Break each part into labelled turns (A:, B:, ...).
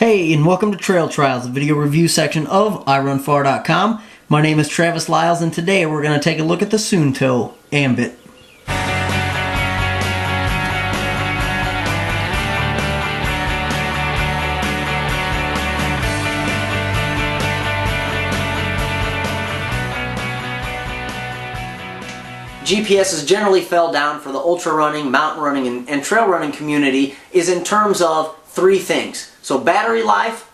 A: Hey, and welcome to Trail Trials, the video review section of iRunfar.com. My name is Travis Lyles, and today we're going to take a look at the Suunto Ambit. GPS is generally fell down for the ultra running, mountain running, and trail running community is in terms of three things. So battery life,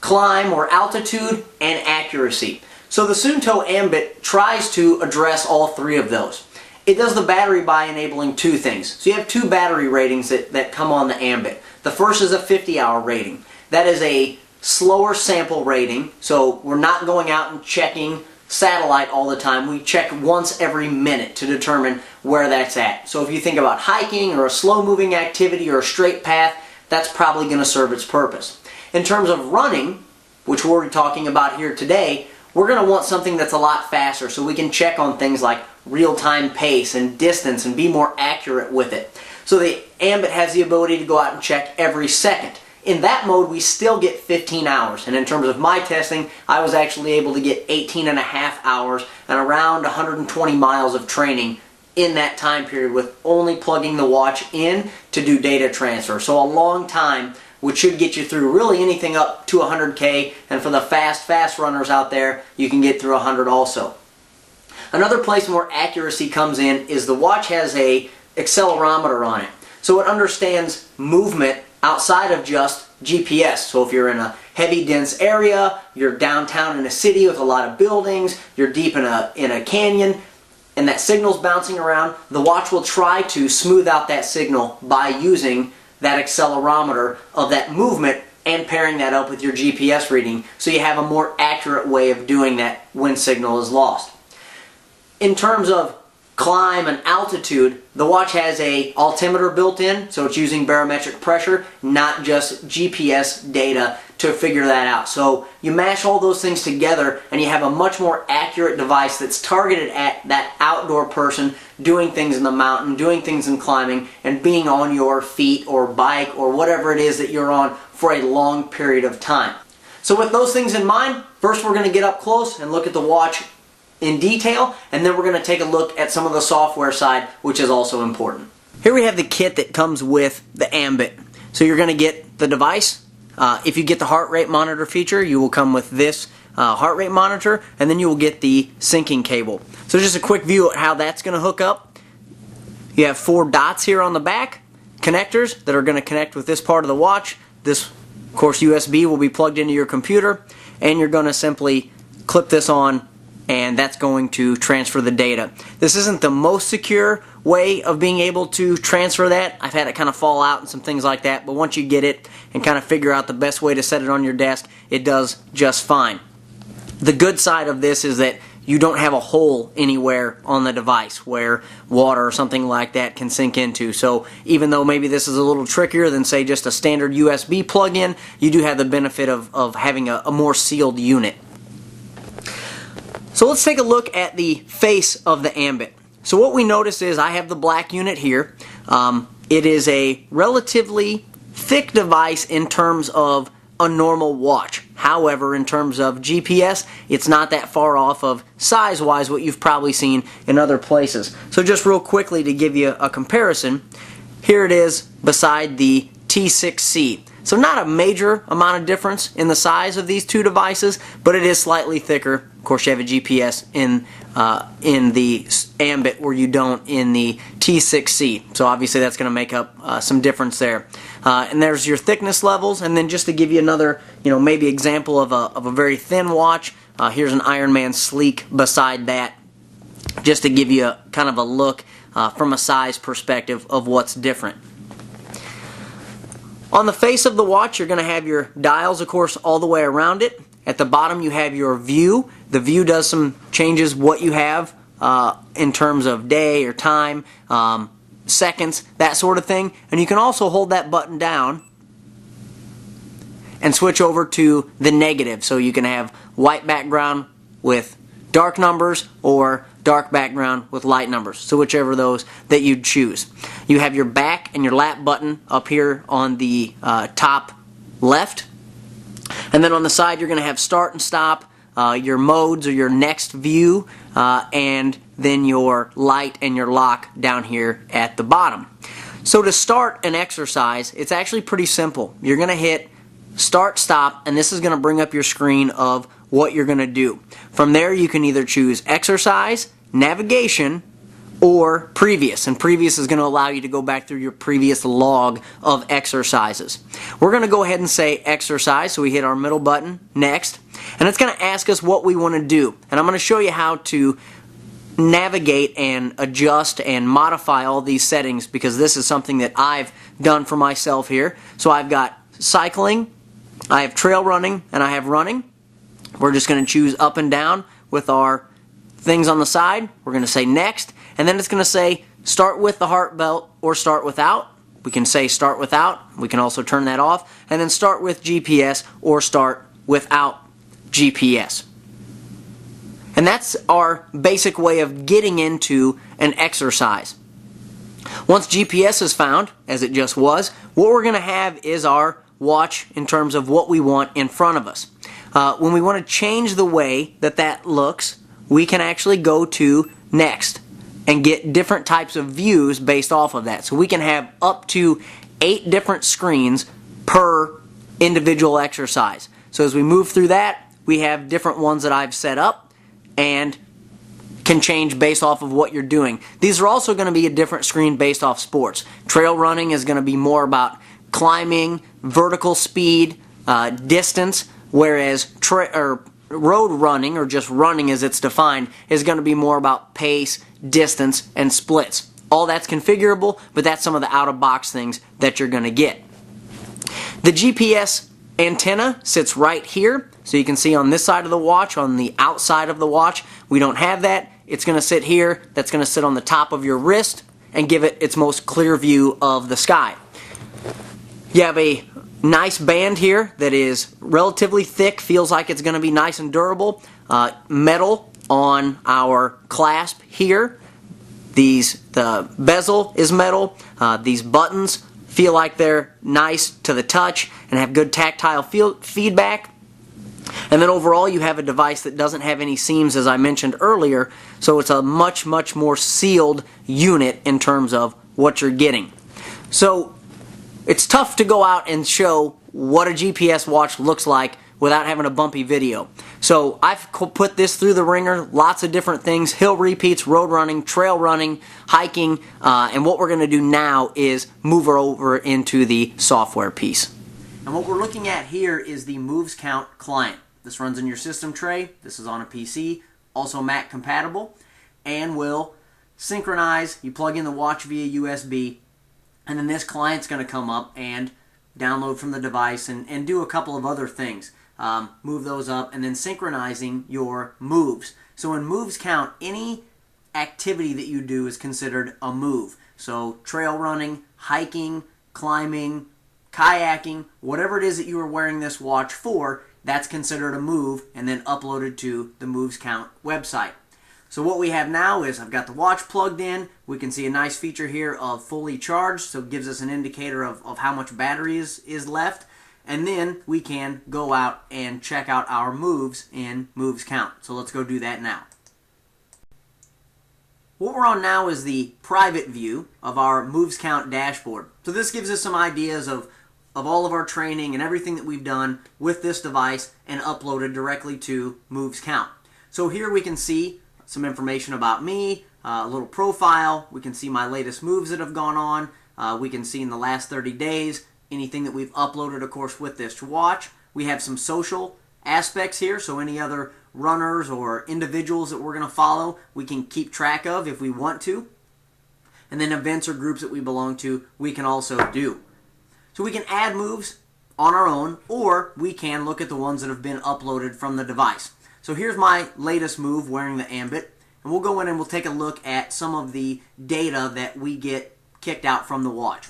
A: climb or altitude, and accuracy. So the Suunto Ambit tries to address all three of those. It does the battery by enabling two things. So you have two battery ratings that come on the Ambit. The first is a 50-hour rating. That is a slower sample rating, so we're not going out and checking satellite all the time. We check once every minute to determine where that's at. So if you think about hiking or a slow moving activity or a straight path, that's probably going to serve its purpose. In terms of running, which we're talking about here today, we're going to want something that's a lot faster so we can check on things like real-time pace and distance and be more accurate with it. So the Ambit has the ability to go out and check every second. In that mode, we still get 15 hours, and in terms of my testing, I was actually able to get 18 and a half hours and around 120 miles of training in that time period with only plugging the watch in to do data transfer. So a long time, which should get you through really anything up to 100K, and for the fast runners out there, you can get through 100 also. Another place where accuracy comes in is the watch has a accelerometer on it. So it understands movement outside of just GPS. So if you're in a heavy dense area, you're downtown in a city with a lot of buildings, you're deep in a canyon, and that signal's bouncing around, the watch will try to smooth out that signal by using that accelerometer of that movement and pairing that up with your GPS reading, so you have a more accurate way of doing that when signal is lost. In terms of climb and altitude, the watch has a altimeter built in, so it's using barometric pressure, not just GPS data to figure that out. So you mash all those things together and you have a much more accurate device that's targeted at that outdoor person doing things in the mountain, doing things in climbing, and being on your feet or bike or whatever it is that you're on for a long period of time. So with those things in mind, first we're going to get up close and look at the watch in detail, and then we're going to take a look at some of the software side, which is also important. Here we have the kit that comes with the Ambit. So you're going to get the device. If you get the heart rate monitor feature, you will come with this heart rate monitor, and then you will get the syncing cable. So just a quick view of how that's going to hook up. You have 4 dots here on the back, connectors that are going to connect with this part of the watch. This, of course, USB will be plugged into your computer, and you're going to simply clip this on, and that's going to transfer the data. This isn't the most secure way of being able to transfer that. I've had it kind of fall out and some things like that, but once you get it and kind of figure out the best way to set it on your desk, it does just fine. The good side of this is that you don't have a hole anywhere on the device where water or something like that can sink into. So even though maybe this is a little trickier than, say, just a standard USB plug-in, you do have the benefit of having a more sealed unit. So let's take a look at the face of the Ambit. So what we notice is I have the black unit here. It is a relatively thick device in terms of a normal watch. However, in terms of GPS, it's not that far off of size-wise what you've probably seen in other places. So just real quickly to give you a comparison, here it is beside the T6C. So not a major amount of difference in the size of these two devices, but it is slightly thicker. Of course, you have a GPS in the Ambit where you don't in the T6C. So obviously that's going to make up some difference there. And there's your thickness levels. And then just to give you another, maybe example of a very thin watch, here's an Ironman Sleek beside that, just to give you kind of a look from a size perspective of what's different. On the face of the watch, you're going to have your dials, of course, all the way around it. At the bottom, you have your view. The view does some changes what you have in terms of day or time, seconds, that sort of thing. And you can also hold that button down and switch over to the negative. So you can have white background with dark numbers or dark background with light numbers, so whichever those that you'd choose. You have your back and your lap button up here on the top left And then on the side you're going to have start and stop, your modes or your next view, and then your light and your lock down here at the bottom. So to start an exercise, it's actually pretty simple. You're going to hit start, stop, and this is going to bring up your screen of what you're going to do. From there you can either choose exercise, navigation, or previous, and previous is going to allow you to go back through your previous log of exercises. We're going to go ahead and say exercise, so we hit our middle button, next, and it's going to ask us what we want to do, and I'm going to show you how to navigate and adjust and modify all these settings, because this is something that I've done for myself here. So I've got cycling, I have trail running, and I have running. We're just going to choose up and down with our things on the side. We're going to say next, and then it's going to say start with the heart belt or start without. We can say start without. We can also turn that off, and then start with GPS or start without GPS. And that's our basic way of getting into an exercise. Once GPS is found, as it just was, what we're going to have is our watch in terms of what we want in front of us. When we want to change the way that looks, we can actually go to next and get different types of views based off of that. So we can have up to 8 different screens per individual exercise. So as we move through that, we have different ones that I've set up and can change based off of what you're doing. These are also going to be a different screen based off sports. Trail running is going to be more about climbing, vertical speed, distance, whereas road running, or just running as it's defined, is going to be more about pace, distance, and splits. All that's configurable, but that's some of the out-of-box things that you're going to get. The GPS antenna sits right here, so you can see on this side of the watch, on the outside of the watch, we don't have that. It's going to sit here. That's going to sit on the top of your wrist and give it its most clear view of the sky. You have a nice band here that is relatively thick, feels like it's going to be nice and durable. Metal on our clasp here. The bezel is metal. These buttons feel like they're nice to the touch and have good tactile feedback. And then overall you have a device that doesn't have any seams, as I mentioned earlier, so it's a much more sealed unit in terms of what you're getting. So it's tough to go out and show what a GPS watch looks like without having a bumpy video. So I've put this through the ringer, lots of different things, hill repeats, road running, trail running, hiking, and what we're going to do now is move her over into the software piece. And what we're looking at here is the Movescount client. This runs in your system tray, this is on a PC, also Mac compatible, and will synchronize. You plug in the watch via USB, and then this client's going to come up and download from the device and do a couple of other things. Move those up, and then synchronizing your moves. So in Movescount, any activity that you do is considered a move. So trail running, hiking, climbing, kayaking, whatever it is that you are wearing this watch for, that's considered a move and then uploaded to the Movescount website. So what we have now is I've got the watch plugged in. We can see a nice feature here of fully charged, so it gives us an indicator of how much battery is left. And then we can go out and check out our moves in Movescount. So let's go do that now. What we're on now is the private view of our Movescount dashboard. So this gives us some ideas of all of our training and everything that we've done with this device and uploaded directly to Movescount. So here we can see some information about me, a little profile. We can see my latest moves that have gone on. We can see in the last 30 days anything that we've uploaded, of course, with this watch. We have some social aspects here, so any other runners or individuals that we're going to follow, we can keep track of if we want to. And then events or groups that we belong to, we can also do. So we can add moves on our own, or we can look at the ones that have been uploaded from the device. So here's my latest move wearing the Ambit, and we'll go in and we'll take a look at some of the data that we get kicked out from the watch.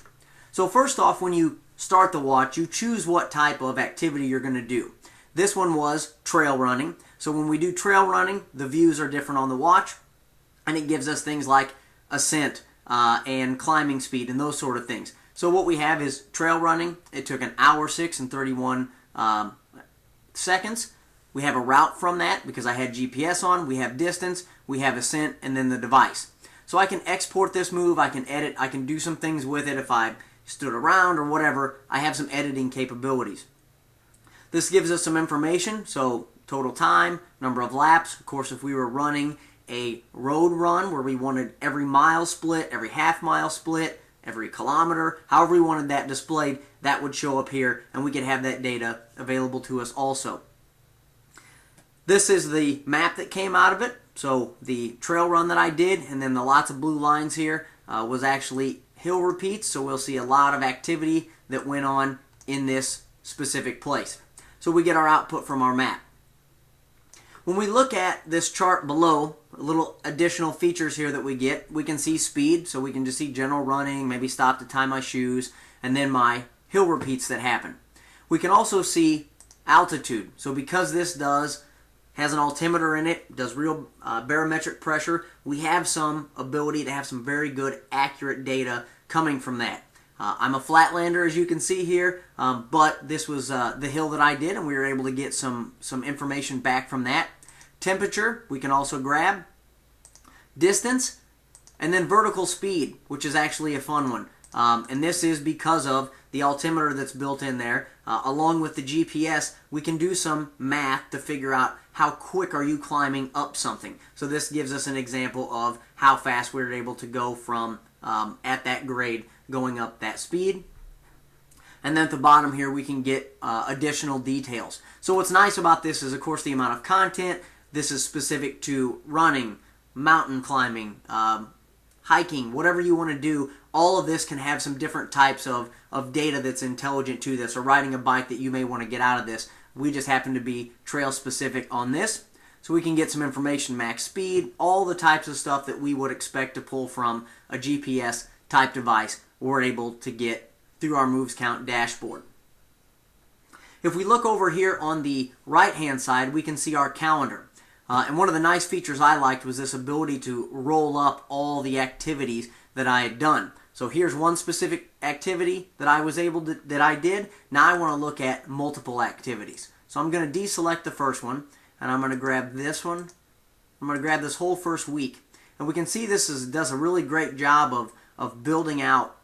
A: So first off, when you start the watch, you choose what type of activity you're going to do. This one was trail running. So when we do trail running, the views are different on the watch, and it gives us things like ascent and climbing speed and those sort of things. So what we have is trail running. It took an hour 6 and 31 seconds. We have a route from that because I had GPS on. We have distance, we have ascent, and then the device. So I can export this move, I can edit, I can do some things with it if I stood around or whatever. I have some editing capabilities. This gives us some information, so total time, number of laps. Of course, if we were running a road run where we wanted every mile split, every half mile split, every kilometer, however we wanted that displayed, that would show up here, and we could have that data available to us also. This is the map that came out of it. So the trail run that I did, and then the lots of blue lines here, was actually hill repeats. So we'll see a lot of activity that went on in this specific place. So we get our output from our map. When we look at this chart below, little additional features here that we get, we can see speed. So we can just see general running, maybe stop to tie my shoes, and then my hill repeats that happen. We can also see altitude. So because this has an altimeter in it, does real barometric pressure, we have some ability to have some very good accurate data coming from that. I'm a flatlander, as you can see here, but this was the hill that I did, and we were able to get some information back from that. Temperature, we can also grab. Distance, and then vertical speed, which is actually a fun one. And this is because of the altimeter that's built in there. Along with the GPS, we can do some math to figure out how quick are you climbing up something. So this gives us an example of how fast we're able to go from at that grade going up that speed. And then at the bottom here we can get additional details. So what's nice about this is, of course, the amount of content. This is specific to running, mountain climbing, hiking, whatever you want to do. All of this can have some different types of data that's intelligent to this, or riding a bike that you may want to get out of this. We just happen to be trail specific on this. So we can get some information, max speed, all the types of stuff that we would expect to pull from a GPS type device we're able to get through our Movescount dashboard. If we look over here on the right hand side, we can see our calendar. And one of the nice features I liked was this ability to roll up all the activities that I had done. So here's one specific activity that I did. Now I want to look at multiple activities. So I'm going to deselect the first one, and I'm going to grab this one. I'm going to grab this whole first week. And we can see this does a really great job of building out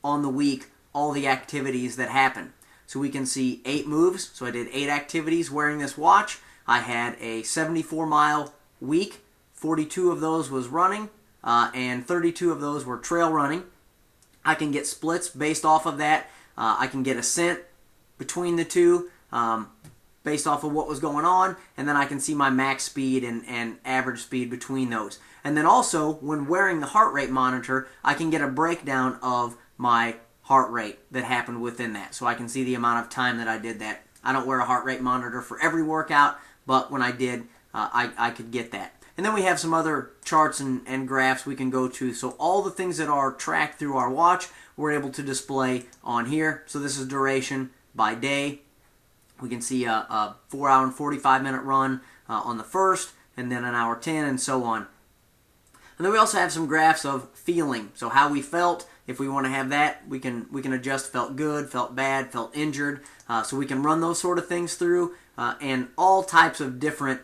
A: on the week all the activities that happen. So we can see 8 moves. So I did 8 activities wearing this watch. I had a 74-mile week. 42 of those was running, and 32 of those were trail running. I can get splits based off of that. I can get ascent between the two based off of what was going on, and then I can see my max speed and average speed between those. And then also, when wearing the heart rate monitor, I can get a breakdown of my heart rate that happened within that. So I can see the amount of time that I did that. I don't wear a heart rate monitor for every workout, but when I did, I could get that. And then we have some other charts and graphs we can go to. So all the things that are tracked through our watch, we're able to display on here. So this is duration by day. We can see a 4-hour and 45-minute run on the first, and then an hour 10, and so on. And then we also have some graphs of feeling. So how we felt. If we want to have that, we can adjust felt good, felt bad, felt injured. So we can run those sort of things through, and all types of different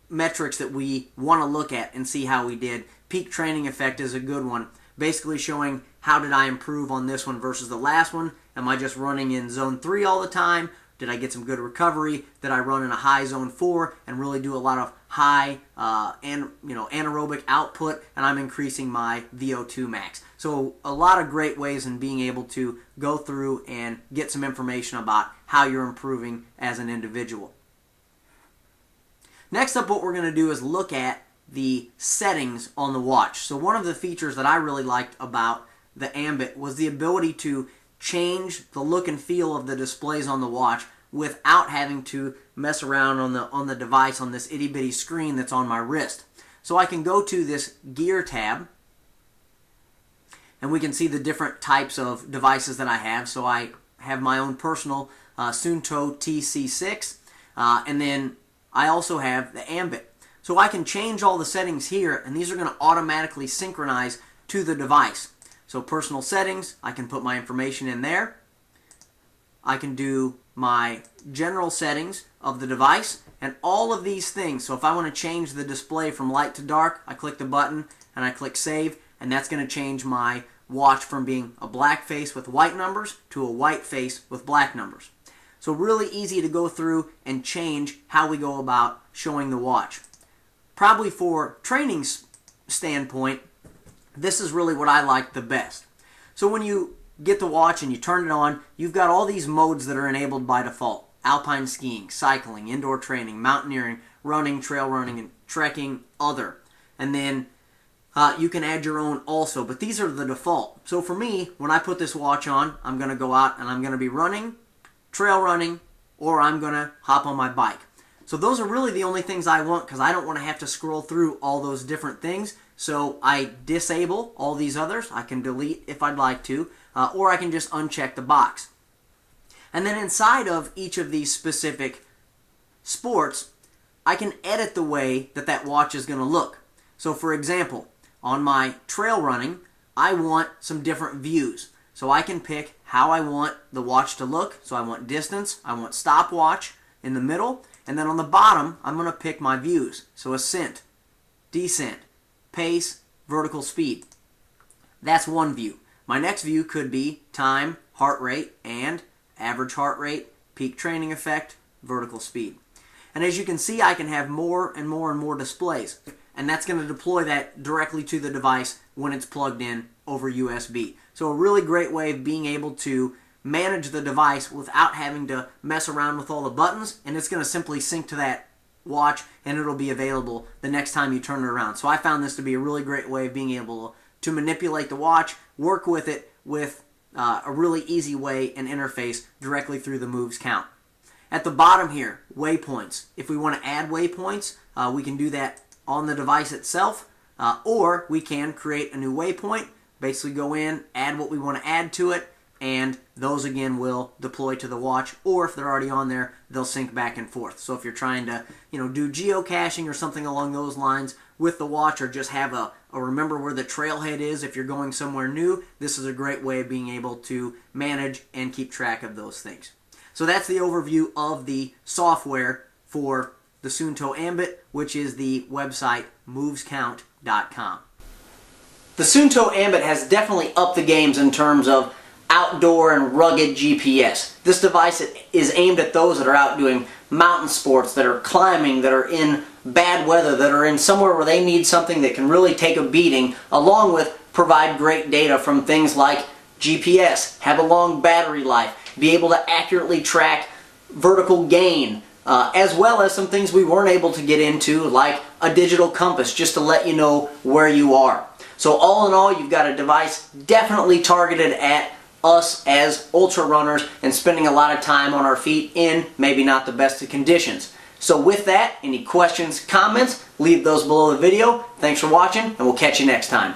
A: metrics that we want to look at and see how we did. Peak training effect is a good one. Basically showing how did I improve on this one versus the last one. Am I just running in zone 3 all the time? Did I get some good recovery? Did I run in a high zone 4 and really do a lot of high anaerobic output, and I'm increasing my VO2 max? So a lot of great ways in being able to go through and get some information about how you're improving as an individual. Next up, what we're going to do is look at the settings on the watch. So one of the features that I really liked about the Ambit was the ability to change the look and feel of the displays on the watch without having to mess around on the device on this itty bitty screen that's on my wrist. So I can go to this gear tab, and we can see the different types of devices that I have. So I have my own personal Suunto TC6, and then I also have the Ambit. So I can change all the settings here, and these are going to automatically synchronize to the device. So personal settings, I can put my information in there. I can do my general settings of the device and all of these things. So if I want to change the display from light to dark, I click the button and I click save, and that's going to change my watch from being a black face with white numbers to a white face with black numbers. So really easy to go through and change how we go about showing the watch. Probably for training standpoint, this is really what I like the best. So when you get the watch and you turn it on, you've got all these modes that are enabled by default. Alpine skiing, cycling, indoor training, mountaineering, running, trail running, and trekking, other. And then you can add your own also, but these are the default. So for me, when I put this watch on, I'm going to go out and I'm going to be running, trail running, or I'm going to hop on my bike. So those are really the only things I want because I don't want to have to scroll through all those different things. So I disable all these others. I can delete if I'd like to, or I can just uncheck the box. And then inside of each of these specific sports, I can edit the way that that watch is going to look. So for example, on my trail running, I want some different views. So I can pick how I want the watch to look. So I want distance, I want stopwatch in the middle, and then on the bottom, I'm going to pick my views. So ascent, descent, pace, vertical speed. That's one view. My next view could be time, heart rate, and average heart rate, peak training effect, vertical speed. And as you can see, I can have more and more and more displays. And that's going to deploy that directly to the device when it's plugged in over USB. So a really great way of being able to manage the device without having to mess around with all the buttons, and it's going to simply sync to that watch and it'll be available the next time you turn it around. So I found this to be a really great way of being able to manipulate the watch, work with it with a really easy way and interface directly through the Movescount. At the bottom here, waypoints. If we want to add waypoints, we can do that on the device itself, or we can create a new waypoint, basically go in, add what we want to add to it, and those again will deploy to the watch, or if they're already on there, they'll sync back and forth. So if you're trying to do geocaching or something along those lines with the watch, or just have a remember where the trailhead is if you're going somewhere new, this is a great way of being able to manage and keep track of those things. So that's the overview of the software for the Suunto Ambit, which is the website movescount.com. The Suunto Ambit has definitely upped the games in terms of outdoor and rugged GPS. This device is aimed at those that are out doing mountain sports, that are climbing, that are in bad weather, that are in somewhere where they need something that can really take a beating, along with provide great data from things like GPS, have a long battery life, be able to accurately track vertical gain, as well as some things we weren't able to get into, like a digital compass, just to let you know where you are. So all in all, you've got a device definitely targeted at us as ultra runners and spending a lot of time on our feet in maybe not the best of conditions. So with that, any questions, comments, leave those below the video. Thanks for watching, and we'll catch you next time.